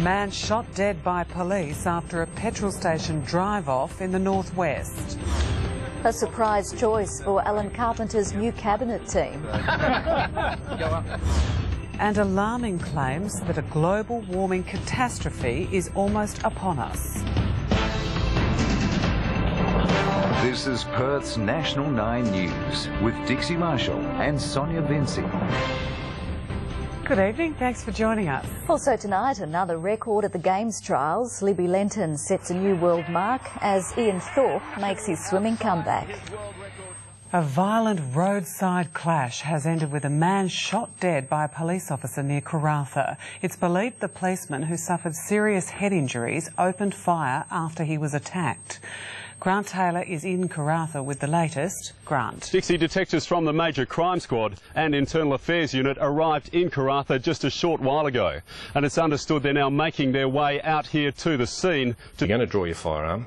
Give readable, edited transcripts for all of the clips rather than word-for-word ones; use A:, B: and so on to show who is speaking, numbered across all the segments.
A: man shot dead by police after a petrol station drive-off in the northwest.
B: A surprise choice for Alan Carpenter's new cabinet team.
A: And alarming claims that a global warming catastrophe is almost upon us.
C: This is Perth's National 9 News with Dixie Marshall and Sonia Vinci.
A: Good evening, thanks for joining us.
B: Also tonight, another record at the Games trials. Libby Lenton sets a new world mark as Ian Thorpe makes his swimming comeback.
A: A violent roadside clash has ended with a man shot dead by a police officer near Karratha. It's believed the policeman, who suffered serious head injuries, opened fire after he was attacked. Grant Taylor is in Karratha with the latest. Grant.
D: Dixie, detectives from the Major Crime Squad and Internal Affairs Unit arrived in Karratha just a short while ago. And it's understood they're now making their way out here to the scene.
E: If you're going to draw your firearm,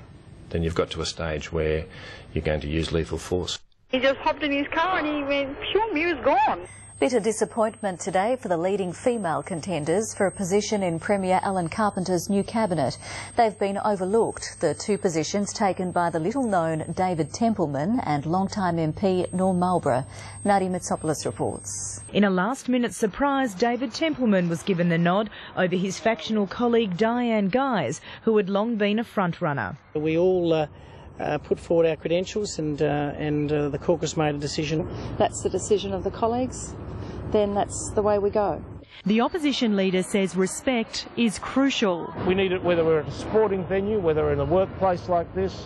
E: then you've got to a stage where you're going to use lethal force.
F: He just hopped in his car and he went, phew, he was gone.
B: Bitter disappointment today for the leading female contenders for a position in Premier Alan Carpenter's new cabinet. They've been overlooked, the two positions taken by the little-known David Templeman and long-time MP Norm Marlborough. Nadia Mitsopoulos reports.
G: In a last-minute surprise, David Templeman was given the nod over his factional colleague Diane Guise, who had long been a front-runner.
H: We all put forward our credentials and the caucus made a decision.
I: That's the decision of the colleagues, then that's the way we go.
G: The opposition leader says respect is crucial.
J: We need it whether we're at a sporting venue, whether we're in a workplace like this,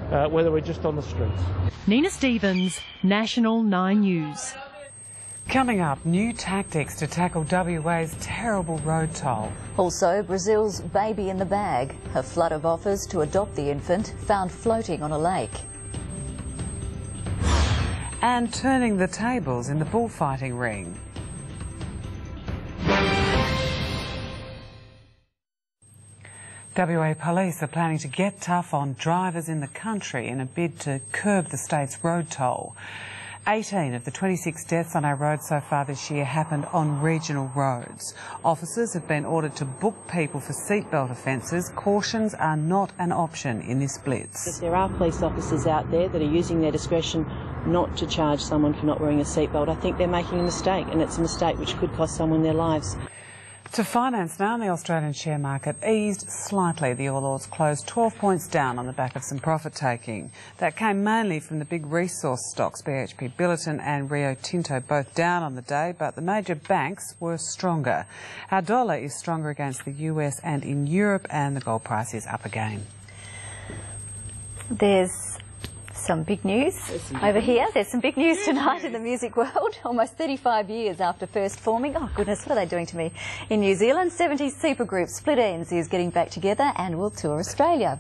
J: whether we're just on the streets.
G: Nina Stevens, National 9 News.
A: Coming up, new tactics to tackle WA's terrible road toll.
B: Also, Brazil's baby in the bag. A flood of offers to adopt the infant found floating on a lake.
A: And turning the tables in the bullfighting ring. WA Police are planning to get tough on drivers in the country in a bid to curb the state's road toll. 18 of the 26 deaths on our roads so far this year happened on regional roads. Officers have been ordered to book people for seatbelt offences. Cautions are not an option in this blitz.
I: If there are police officers out there that are using their discretion not to charge someone for not wearing a seatbelt, I think they're making a mistake, and it's a mistake which could cost someone their lives.
A: To finance now, the Australian share market eased slightly. The All Ords closed 12 points down on the back of some profit-taking. That came mainly from the big resource stocks, BHP Billiton and Rio Tinto, both down on the day, but the major banks were stronger. Our dollar is stronger against the US and in Europe, and the gold price is up again.
B: There's some big news over here. There's some big news tonight in the music world. Almost 35 years after first forming. Oh goodness, what are they doing to me? In New Zealand, 70s supergroup Split Enz is getting back together and will tour Australia.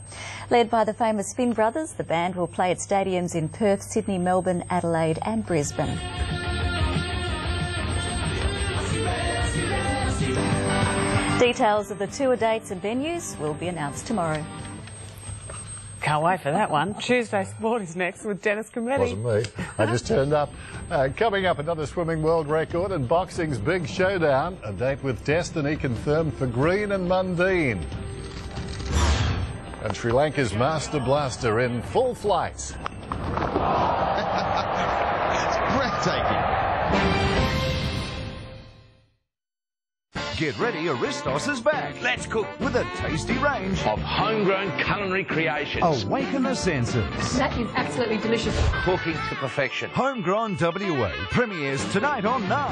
B: Led by the famous Finn brothers, the band will play at stadiums in Perth, Sydney, Melbourne, Adelaide and Brisbane. Details of the tour dates and venues will be announced tomorrow.
A: Can't wait for that one. Tuesday Sport is next with Dennis Cometti.
K: Wasn't me. I just turned up. Coming up, another swimming world record and boxing's big showdown. A date with Destiny confirmed for Green and Mundine. And Sri Lanka's Master Blaster in full flight.
L: It's breathtaking. Get ready, Aristos is back. Let's cook with a tasty range of homegrown culinary creations. Awaken the senses.
M: That is absolutely delicious.
L: Cooking to perfection. Homegrown WA premieres tonight on 9.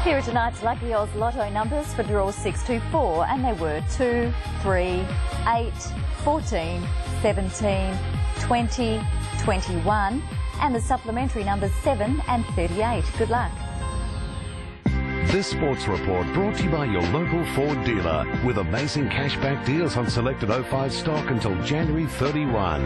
B: Here are tonight's Lucky Oz Lotto numbers for draw 624, and they were 2, 3, 8, 14, 17, 20, 21, and the supplementary numbers 7 and 38. Good luck.
N: This sports report brought to you by your local Ford dealer with amazing cashback deals on selected 05 stock until January 31.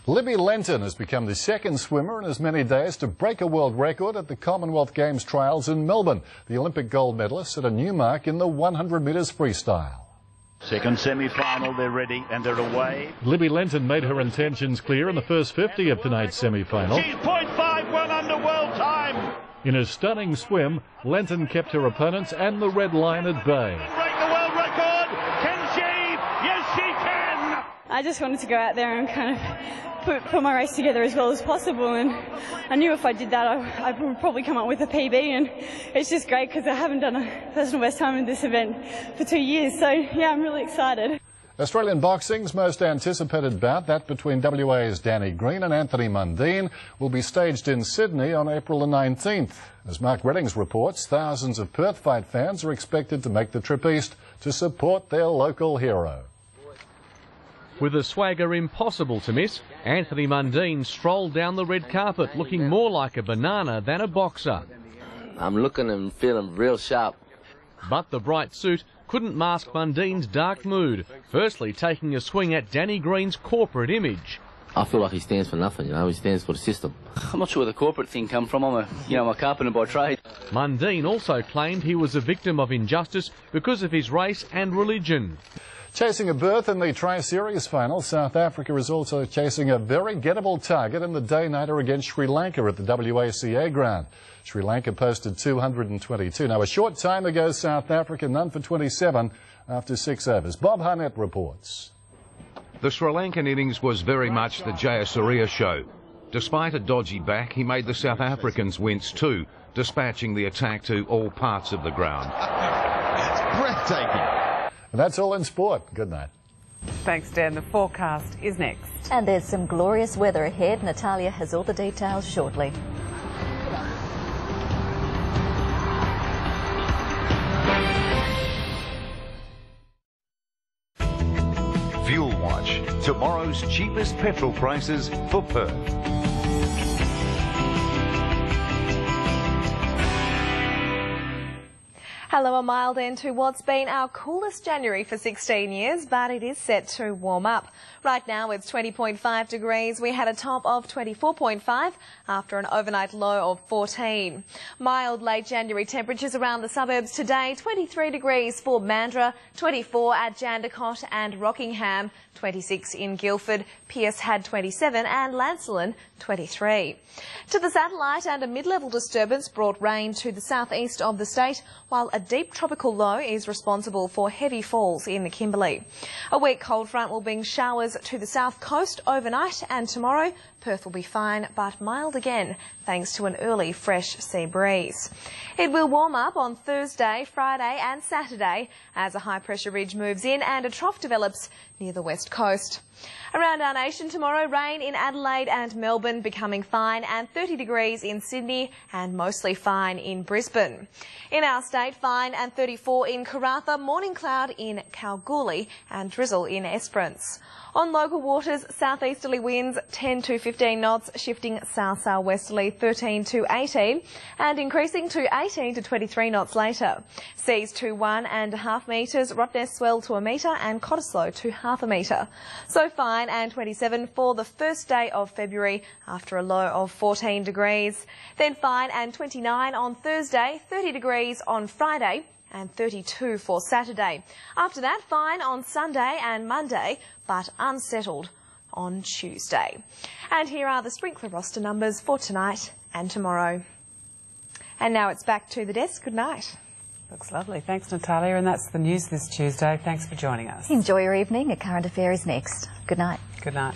K: Libby Lenton has become the second swimmer in as many days to break a world record at the Commonwealth Games trials in Melbourne. The Olympic gold medalist set a new mark in the 100 metres freestyle.
O: Second semi-final, they're ready and they're away.
J: Libby Lenton made her intentions clear in the first 50 of tonight's semi-final.
O: She's 0.51 under world time.
J: In a stunning swim, Lenton kept her opponents and the red line at bay.
O: Break the world record. Can she? Yes, she can.
P: I just wanted to go out there and kind of put my race together as well as possible, and I knew if I did that I would probably come up with a PB, and it's just great because I haven't done a personal best time in this event for 2 years, so yeah, I'm really excited.
K: Australian boxing's most anticipated bout, that between WA's Danny Green and Anthony Mundine, will be staged in Sydney on April the 19th. As Mark Reddings reports, thousands of Perth fight fans are expected to make the trip east to support their local hero.
Q: With a swagger impossible to miss, Anthony Mundine strolled down the red carpet looking more like a banana than a boxer.
R: I'm looking and feeling real sharp.
Q: But the bright suit couldn't mask Mundine's dark mood, firstly taking a swing at Danny Green's corporate image.
R: I feel like he stands for nothing, you know, he stands for the system. I'm not sure where the corporate thing come from. I'm a carpenter by trade.
Q: Mundine also claimed he was a victim of injustice because of his race and religion.
K: Chasing a berth in the Tri-Series final, South Africa is also chasing a very gettable target in the day-nighter against Sri Lanka at the WACA ground. Sri Lanka posted 222. Now, a short time ago, South Africa none for 27 after 6 overs. Bob Harnett reports.
S: The Sri Lankan innings was very much the Jayasuriya show. Despite a dodgy back, he made the South Africans wince too, dispatching the attack to all parts of the ground.
K: It's breathtaking. And that's all in sport. Good night.
A: Thanks, Dan. The forecast is next.
B: And there's some glorious weather ahead. Natalia has all the details shortly.
C: Fuel Watch, tomorrow's cheapest petrol prices for Perth.
T: Hello, a mild end to what's been our coolest January for 16 years, but it is set to warm up. Right now it's 20.5 degrees. We had a top of 24.5 after an overnight low of 14. Mild late January temperatures around the suburbs today, 23 degrees for Mandurah, 24 at Jandakot and Rockingham, 26 in Guildford, Pearce had 27 and Lancelin 23. To the satellite, and a mid-level disturbance brought rain to the southeast of the state, while a deep tropical low is responsible for heavy falls in the Kimberley. A weak cold front will bring showers to the south coast overnight, and tomorrow Perth will be fine but mild again thanks to an early fresh sea breeze. It will warm up on Thursday, Friday and Saturday as a high pressure ridge moves in and a trough develops near the west coast. Around our nation tomorrow, rain in Adelaide and Melbourne, becoming fine, and 30 degrees in Sydney and mostly fine in Brisbane. In our state, fine and 34 in Karratha, morning cloud in Kalgoorlie and drizzle in Esperance. On local waters, southeasterly winds 10 to 15 knots, shifting south-southwesterly 13 to 18 and increasing to 18 to 23 knots later. Seas to 1.5 metres, Rottnest swell to 1 metre and Cottesloe to 0.5 metre. So fine and 27 for the first day of February after a low of 14 degrees. Then fine and 29 on Thursday, 30 degrees on Friday and 32 for Saturday. After that, fine on Sunday and Monday, but unsettled on Tuesday. And here are the sprinkler roster numbers for tonight and tomorrow. And now it's back to the desk. Good night.
A: Looks lovely. Thanks, Natalia. And that's the news this Tuesday. Thanks for joining us.
B: Enjoy your evening. A current affair is next. Good night.
A: Good night.